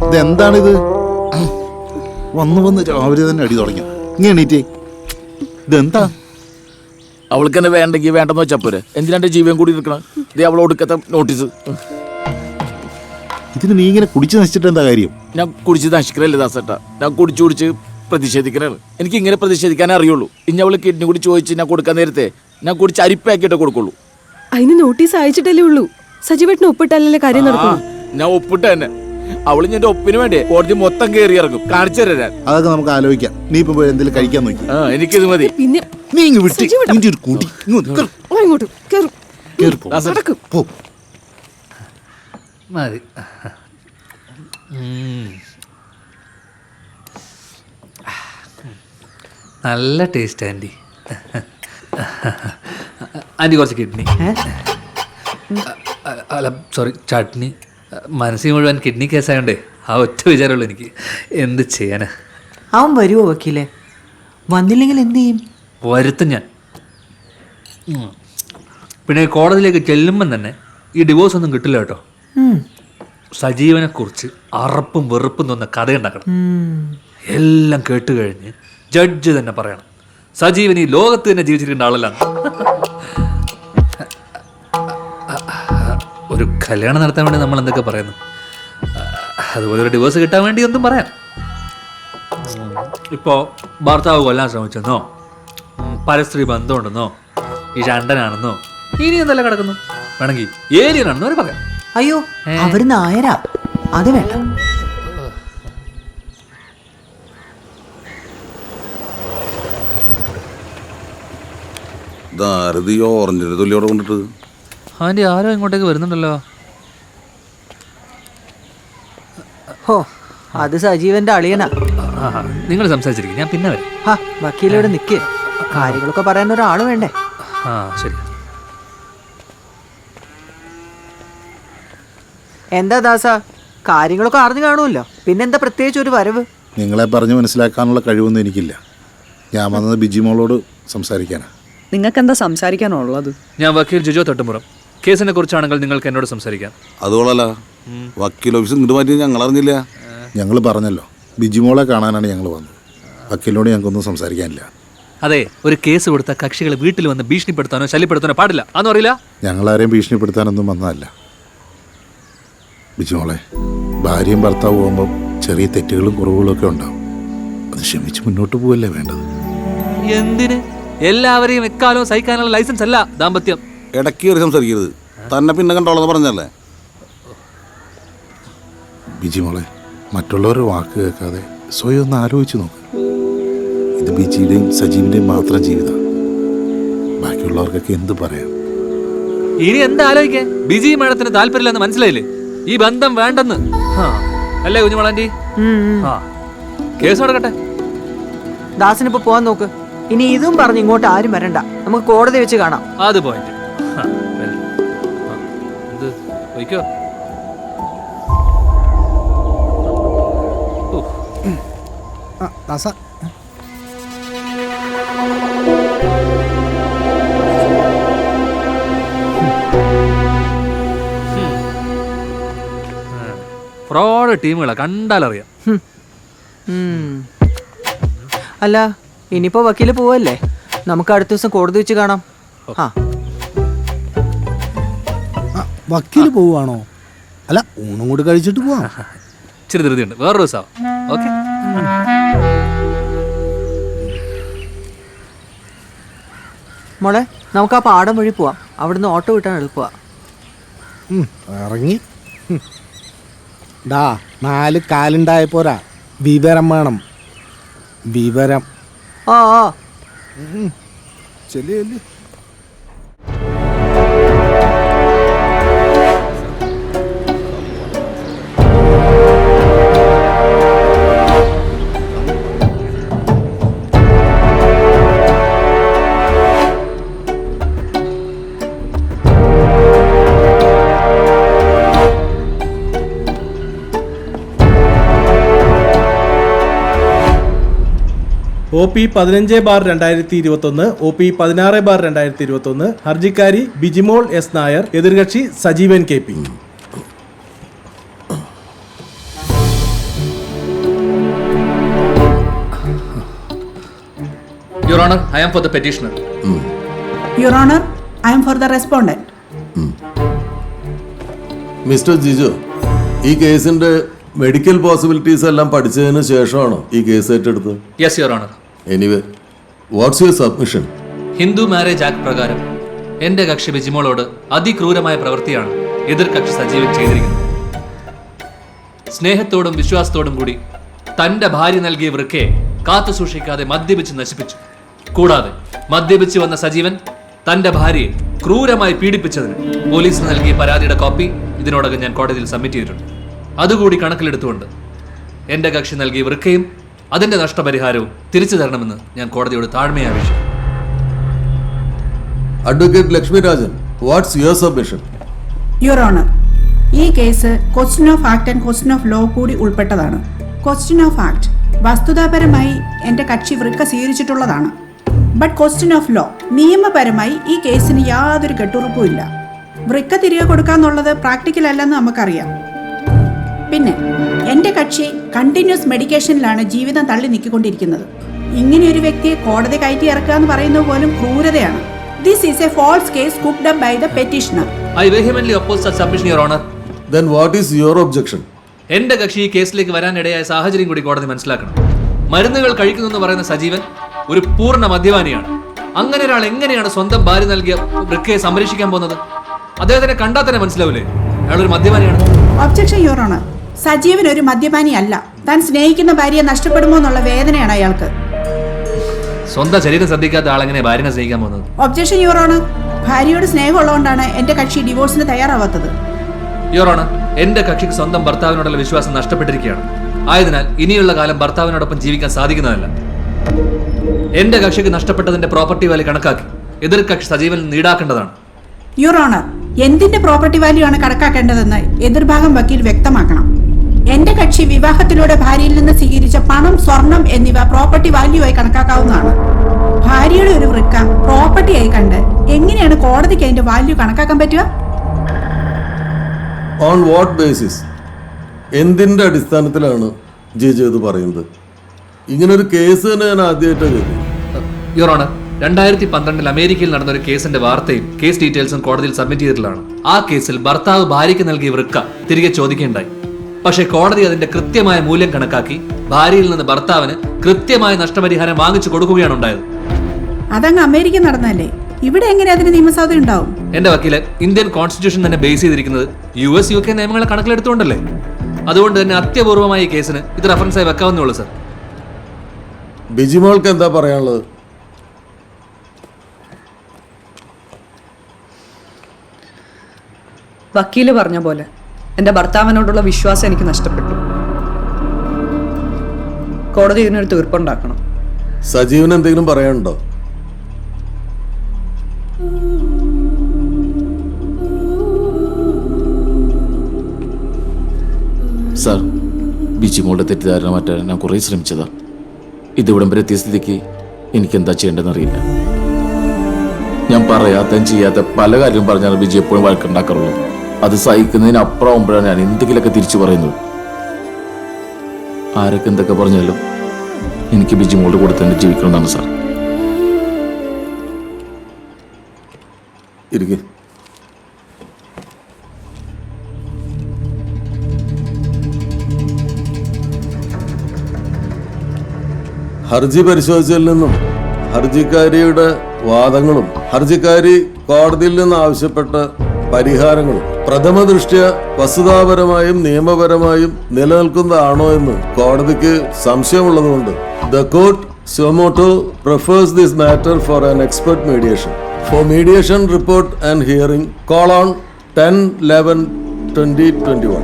ഇതെന്താണിത്? വന്ന് രാവിലെ തന്നെ അടി തുടങ്ങി. ഇങ്ങനെ എണീറ്റേ, ഇതെന്താ? അവൾക്ക് തന്നെ വേണ്ടെങ്കിൽ വേണ്ടെന്ന് വെച്ചാ പോരെ, എന്തിനാ ജീവൻ കൂടി നിൽക്കണം? ഇത് അവൾ ഒടുക്കത്തെ നോട്ടീസ്. ഇതിന് നീ ഇങ്ങനെ കുടിച്ച് നശിച്ചിട്ട് എന്താ കാര്യം? ഞാൻ കുടിച്ച് നശിക്കലല്ലേ ദാസേട്ടാ, ഞാൻ കുടിച്ച് പ്രതിഷേധിക്കണാണ്. എനിക്ക് ഇങ്ങനെ പ്രതിഷേധിക്കാനേ അറിയുള്ളൂ. ഇനി അവള് കിഡ്നി കൂടി ചോദിച്ച് ഞാൻ കൊടുക്കാൻ നേരത്തെ ഞാൻ കുടിച്ച് അരിപ്പാക്കിയിട്ടേ കൊടുക്കുള്ളൂ. അതിന് നോട്ടീസ് അയച്ചിട്ടല്ലേ ഉള്ളൂ. സജീവേട്ടന് ഒപ്പിട്ടല്ലേ കാര്യം നടക്കും. ഞാൻ ഒപ്പിട്ട് തന്നെ. അവള് എന്റെ ഒപ്പിന് വേണ്ടി കോടതി മൊത്തം കയറി ഇറങ്ങും. കാണിച്ചു തരാൻ. അതൊക്കെ നമുക്ക് ആലോചിക്കാം. നീ ഇപ്പൊ പോയി എന്തെങ്കിലും കഴിക്കാൻ നോക്കി. എനിക്കിത് മതി. പിന്നെ നീ ഇങ്ങ് വിട്ടി ഒരു കൂട്ടി ഇങ്ങോട്ട് മതി. നല്ല ടേസ്റ്റ് ആൻറ്റി. ആൻറ്റി കുറച്ച് കിഡ്നി, അല്ല സോറി ചട്നി. മനസ്സിൽ മുഴുവൻ കിഡ്നി കേസായോണ്ടേ ആ ഒറ്റ വിചാരമുള്ളൂ എനിക്ക്. എന്ത് ചെയ്യാനാ? അവൻ വരുമോ വക്കീലെ? വന്നില്ലെങ്കിൽ എന്ത് ചെയ്യും? വരുത്തും ഞാൻ. പിന്നെ കോടതിയിലേക്ക് ചെല്ലുമ്പം തന്നെ ഈ ഡിവോഴ്സ് ഒന്നും കിട്ടില്ല കേട്ടോ. സജീവനെക്കുറിച്ച് അറപ്പും വെറുപ്പും തോന്നുന്ന കഥയുണ്ടാക്കണം. എല്ലാം കേട്ട് കഴിഞ്ഞ് ജഡ്ജ് തന്നെ പറയണം സജീവൻ ഈ ലോകത്ത് തന്നെ ജീവിച്ചിരിക്കേണ്ട ആളല്ല. ഒരു കല്യാണം നടത്താൻ വേണ്ടി നമ്മൾ എന്തൊക്കെ പറയുന്നു, അതുപോലെ ഒരു ഡിവോഴ്സ് കിട്ടാൻ വേണ്ടി ഒന്നും പറയാം. ഇപ്പോൾ ഭർത്താവ് കൊല്ലാൻ ശ്രമിച്ചെന്നോ, പരസ്ത്രീ ബന്ധമുണ്ടെന്നോ, ഈ രണ്ടനാണെന്നോ, ഇനി എന്തെല്ലാം കിടക്കുന്നു, വേണമെങ്കിൽ ഏലിയനാണെന്നോ അവർ പറയാം. അയ്യോ, അവിടുന്ന് ആയരാ, അത് വേണ്ട. ഓറഞ്ചിന്റെ തൊല്ലിയോടെ കൊണ്ടിട്ട് ആൻറ്റി ആരോ ഇങ്ങോട്ടേക്ക് വരുന്നുണ്ടല്ലോ. ഹോ, അത് സജീവന്റെ അളിയനാ. നിങ്ങൾ സംസാരിച്ചിരിക്കും, ഞാൻ പിന്നെ വരാം. വക്കീലിവിടെ നിൽക്ക്, കാര്യങ്ങളൊക്കെ പറയാൻ ഒരാൾ വേണ്ടേ? ആ ശരി. എന്താ ദാസ, കാര്യങ്ങളൊക്കെ അറിഞ്ഞു കാണുമല്ലോ, പിന്നെന്താ പ്രത്യേകിച്ച് ഒരു വരവ്? നിങ്ങളെ പറഞ്ഞു മനസ്സിലാക്കാനുള്ള കഴിവൊന്നും എനിക്കില്ല. ഞാൻ വന്നത് ബിജിമോളോട് സംസാരിക്കാനാണ്. നിങ്ങൾക്ക് എന്താ സംസാരിക്കാനുള്ളത്? ഞാൻ വക്കീൽ ജിജോ തട്ടുമുറം. കേസിനെ കുറിച്ചാണെങ്കിൽ നിങ്ങൾക്ക് എന്നോട് സംസാരിക്കാം. അതുകൊള്ളല്ല, വക്കീൽ ഓഫീസ് ഇങ്ങോട്ട് മാറ്റി ഞങ്ങൾ അറിഞ്ഞില്ല. ഞങ്ങൾ പറഞ്ഞല്ലോ, ബിജിമോളെ കാണാനാണ് ഞങ്ങൾ വന്നത്. വക്കീലിനോട് ഞങ്ങൾക്കൊന്നും സംസാരിക്കാനില്ല. അതെ, ഒരു കേസ് കൊടുത്ത കക്ഷികളെ വീട്ടിൽ വന്ന് ഭീഷണിപ്പെടുത്താനോ ശല്യപ്പെടുത്താനോ പാടില്ല. അതൊന്നും അറിയില്ല. ഞങ്ങളാരെയും ഭീഷണിപ്പെടുത്താനൊന്നും വന്നതല്ല. ബിജിമോളെ, ഭാര്യയും ഭർത്താവ് പോകുമ്പോൾ ചെറിയ തെറ്റുകളും കുറവുകളും ഒക്കെ ഉണ്ടാവും. അത് ക്ഷമിച്ച് മുന്നോട്ട് പോവല്ലേ വേണ്ടത്. എന്തിന്? എല്ലാവരെയും എക്കാലവും സഹിക്കാനുള്ള ലൈസൻസ് അല്ല ദാമ്പത്യം. ഇടയ്ക്ക് കയറി സംസാരിക്കരുത്. തന്നെ പിന്നെ കണ്ടോളെന്ന് പറഞ്ഞല്ലേ. ബിജിമോളെ, മറ്റുള്ളവരുടെ വാക്ക് കേൾക്കാതെ സ്വയം ഒന്ന് ആലോചിച്ച് നോക്ക്. ഇത് ബിജിയുടെയും സജീവിൻ്റെയും മാത്രം ജീവിതം. ബാക്കിയുള്ളവർക്കൊക്കെ എന്ത് പറയാം? ഇനി എന്താ ആലോചിക്കാൻ? ബിജി മാഡത്തിന് താല്പര്യമില്ലെന്ന് മനസ്സിലായില്ലേ? ഈ ബന്ധം വേണ്ടെന്ന് അല്ലേ കുഞ്ഞുമോളാൻറ്റി? കേസ് നടക്കട്ടെ. ദാസിനിപ്പോ പോവാൻ നോക്ക്. ഇനി ഇതും പറഞ്ഞ് ഇങ്ങോട്ട് ആരും വരണ്ട, നമുക്ക് കോടതി വെച്ച് കാണാം. അത് പോയിന്റ്. എന്ത് വയ്ക്കോ? ഫ്രോഡ് ടീമുകളാ, കണ്ടാലറിയാം. അല്ല, ഇനിയിപ്പോ വക്കീല് പോവല്ലേ, നമുക്ക് അടുത്ത ദിവസം കോടതി വെച്ച് കാണാം. വക്കീല് പോവാണോ? അല്ല, ഊണും കൂടി കഴിച്ചിട്ട് പോവാം. ഇച്ചിരി ധൃതിയുണ്ട്, വേറൊരു ദിവസം. ഓക്കെ. മോളെ, നമുക്ക് ആ പാടം വഴി പോവാം. അവിടുന്ന് ഓട്ടോ കിട്ടാൻ എളുപ്പമാ. ഇറങ്ങി. ഡാ, 4 കാലുണ്ടായ പോരാ, വിവരം വേണം. വിവരം. ചെല്ലു. OP 15/2021, OP 16/2021. ഹർജിക്കാരി ബിജിമോൾ എസ് നായർ, എതിർകക്ഷി Sajeevan KP. Your honour, I am for the petitioner. Your honour, I am for the respondent. Mister Jiju, ഈ കേസിന്റെ മെഡിക്കൽ പോസിബിലിറ്റീസ് എല്ലാം പഠിച്ചതിന് ശേഷമാണോ ഈ കേസ് ഏറ്റെടുത്തത്? Yes your honour. Anyway, watts your submission? Hindu marriage act പ്രകാരം എന്റെ കക്ഷി ബിജിമോളോട് അതിക്രൂരമായ പ്രവൃത്തിയാണ് എതിർ കക്ഷി സജീവൻ ചെയ്തിരിക്കുന്നത്. സ്നേഹത്തോടും വിശ്വാസത്തോടും കൂടി തന്റെ ഭാര്യ നൽകിയ വൃക്കയെ കാത്തു സൂക്ഷിക്കാതെ മദ്യപിച്ച് നശിപ്പിച്ചു. കൂടാതെ മദ്യപിച്ച് വന്ന സജീവൻ തന്റെ ഭാര്യയെ ക്രൂരമായി പീഡിപ്പിച്ചതിന് പോലീസിന് നൽകിയ പരാതിയുടെ കോപ്പി ഇതിനോടകം ഞാൻ കോടതിയിൽ സബ്മിറ്റ് ചെയ്തിട്ടുണ്ട്. അതുകൂടി കണക്കിലെടുത്തുകൊണ്ട് എന്റെ കക്ഷി നൽകിയ വൃക്കയും അതിന്റെ നഷ്ടപരിഹാരവും തിരിച്ചു തരണമെന്ന് ഞാൻ കോടതിയോട് താഴ്മയായി അപേക്ഷിക്കുന്നു. Advocate Lakshmi Rajan, what's your submission? Your honour, ഈ case question of act and question of law കൂടി ഉൾപ്പെട്ടതാണ്. ക്വസ്റ്റ്യൻ ഓഫ് ആക്ട്, വസ്തുതാപരമായി എൻ്റെ കക്ഷി വൃക്ക സ്വീകരിച്ചിട്ടുള്ളതാണ്. ബട്ട് ക്വസ്റ്റ്യൻ ഓഫ് ലോ, നിയമപരമായി ഈ കേസിന് യാതൊരു കെട്ടുറപ്പും ഇല്ല. വൃക്ക തിരികെ കൊടുക്കാന്നുള്ളത് പ്രാക്ടിക്കൽ അല്ലെന്ന് നമുക്കറിയാം. പിന്നെ എൻ്റെ കക്ഷി കണ്ടിന്യൂസ് മെഡിക്കേഷനിലാണ് ജീവിതം തള്ളി നീക്കിക്കൊണ്ടിരിക്കുന്നത്. ഇങ്ങനെ ഒരു വ്യക്തിയെ കോടതി കയറ്റി ഇറക്കുക എന്ന് പറയുന്നത് പോലും ക്രൂരതയാണ്. This is a false case cooked up by the petitioner. I vehemently oppose such submission, Your Honor. Then what is your objection? എന്റെ കക്ഷി ഈ കേസിലേക്ക് വരാനിടയായ സാഹചര്യം കൂടി കോടതി മനസ്സിലാക്കണം. മരുന്നുകൾ കഴിക്കുന്നു എന്ന് പറയുന്ന സജീവൻ ഒരു പൂർണ്ണ മദ്യപാനിയാണ്. അങ്ങനെ ഒരാൾ എങ്ങനെയാണ് സ്വന്തം ഭാര്യ നൽകിയ വൃക്കയെ സംരക്ഷിക്കാൻ പോകുന്നത്? അദ്ദേഹത്തിനെ കണ്ടാൽ തന്നെ മനസ്സിലാവില്ലേ അയാൾ ഒരു മദ്യപാനിയാണ്? ഒബ്ജക്ഷൻ യുവർ ഓണർ, സജീവൻ ഒരു മദ്യപാനി അല്ല. താൻ സ്നേഹിക്കുന്ന ഭാര്യയെ നഷ്ടപ്പെടുമോ എന്നുള്ള വേദനയാണ് അയാൾക്ക്. സ്വന്തം ശരീരം ശ്രദ്ധിക്കാത്ത ആളെങ്ങനെ ഭാര്യനെ സ്നേഹിക്കാൻ പോകുന്നത്? ഒബ്ജക്ഷൻ യുവർ ഓണർ, ഭാര്യയോട് സ്നേഹമുള്ളതുകൊണ്ടാണ് എന്റെ കക്ഷി ഡിവോഴ്സിന് തയ്യാറാവാത്തത്. യുവർ ഓണർ, എന്റെ കക്ഷിക്ക് സ്വന്തം ഭർത്താവിനോടുള്ള വിശ്വാസം നഷ്ടപ്പെട്ടിരിക്കുകയാണ്. ആയതിനാൽ ഇനിയുള്ള കാലം ഭർത്താവിനോടൊപ്പം ജീവിക്കാൻ സാധിക്കുന്നതല്ല. എന്റെ കക്ഷിക്ക് നഷ്ടപ്പെട്ടതിന്റെ പ്രോപ്പർട്ടി വാല്യൂ കണക്കാക്കി എതിർ കക്ഷി സജീവൻ ഈടാക്കേണ്ടതാണ്. യുവർ ഓണർ, എന്തിന്റെ പ്രോപ്പർട്ടി വാല്യൂ ആണ് കണക്കാക്കേണ്ടതെന്ന് എതിർഭാഗം വക്കീൽ വ്യക്തമാക്കണം. എന്റെ കക്ഷി വിവാഹത്തിലൂടെ ഭാര്യയിൽ നിന്ന് സ്വീകരിച്ച പണം, സ്വർണം എന്നിവ പ്രോപ്പർട്ടി വാല്യൂ ആയി കണക്കാക്കാവുന്നതാണ്. ഭാര്യയുടെ ഒരു വൃക്ക പ്രോപ്പർട്ടി ആയി കണ്ട് എങ്ങനെയാണ് കോടതിക്ക് അതിന്റെ വാല്യൂ കണക്കാക്കാൻ പറ്റുക? ഓൺ വാട്ട് ബേസിസ്, എന്തിന്റെ അടിസ്ഥാനത്തിലാണ് ജിജു ഇത് പറയുന്നത്? ഇങ്ങനൊരു കേസ് തന്നെ ഞാൻ ആദ്യമായിട്ടാണ് കേൾക്കുന്നത്. യുവർ ഓണർ, 2012 അമേരിക്കയിൽ നടന്ന ഒരു കേസിന്റെ വാർത്തയും കേസ് ഡീറ്റെയിൽസും കോടതിയിൽ സബ്മിറ്റ് ചെയ്തിട്ടുള്ളതാണ്. ആ കേസിൽ ഭർത്താവ് ഭാര്യയ്ക്ക് നൽകിയ വൃക്ക തിരികെ ചോദിക്കുകയുണ്ടായി. പക്ഷേ കോടതി അതിന്റെ കൃത്യമായ മൂല്യം കണക്കാക്കി ഭാര്യയിൽ നിന്ന് ഭർത്താവിന് കൃത്യമായ നഷ്ടപരിഹാരം വാങ്ങിച്ചു കൊടുക്കുകയാണ് ഉണ്ടായത്. അതങ്ങ് അമേരിക്ക നടന്നല്ലേ, ഇവിടെ എങ്ങനെ അതിന് നിയമസാധുത ഉണ്ടാവും? എന്റെ വക്കീലെ, ഇന്ത്യൻ കോൺസ്റ്റിറ്റ്യൂഷൻ തന്നെ ബേസ് ചെയ്തിരിക്കുന്നത് US UK നിയമങ്ങളെ കണക്കിലെടുത്തുകൊണ്ടല്ലേ. അതുകൊണ്ട് തന്നെ അത്യപൂർവമായ ഈ കേസിന് ഇത് റെഫറൻസായി വെക്കാവുന്നേ ഉള്ളൂ സർ. ബിജിമോൾക്ക് എന്താ പറയാനുള്ളത്? വക്കീല് പറഞ്ഞ പോലെ എൻ്റെ ഭർത്താവിനോടുള്ള വിശ്വാസം എനിക്ക് നഷ്ടപ്പെട്ടു. കോടതി ഇതിനൊരു തീർപ്പുണ്ടാക്കണം. സജീവന് എന്തെങ്കിലും പറയാനുണ്ടോ? സാർ, ബിജിമോളുടെ തെറ്റിദ്ധാരണ മാറ്റാൻ ഞാൻ കുറേ ശ്രമിച്ചതാ. ഇതിവിടം വരെ എത്തിയ സ്ഥിതിക്ക് എനിക്കെന്താ ചെയ്യേണ്ടതെന്ന് അറിയില്ല. ഞാൻ പറയാത്ത ചെയ്യാത്ത പല കാര്യവും പറഞ്ഞാൽ ബിജി എപ്പോഴും വഴക്കുണ്ടാക്കാറുള്ളൂ. അത് സഹിക്കുന്നതിനപ്പുറമാകുമ്പോഴാണ് ഞാൻ എന്തെങ്കിലുമൊക്കെ തിരിച്ചു പറയുന്നത്. ആരൊക്കെ എന്തൊക്കെ പറഞ്ഞാലും എനിക്ക് ബിജിമോളുടെ കൂടെ തന്നെ ജീവിക്കണമെന്നാണ് സാർ. ഇരിക്കും. ഹർജി പരിശോധിച്ചതിൽ നിന്നും ഹർജിക്കാരിയുടെ വാദങ്ങളും ഹർജിക്കാരി കോടതിയിൽ നിന്ന് ആവശ്യപ്പെട്ട പരിഹാരങ്ങളും പ്രഥമ ദൃഷ്ട്യാ വസ്തുതാപരമായും നിയമപരമായും നിലനിൽക്കുന്നതാണോ എന്ന് കോടതിക്ക് സംശയമുള്ളതുകൊണ്ട് the court suo motu prefers this matter for an expert mediation. For mediation report and hearing, call on 10/11/2021.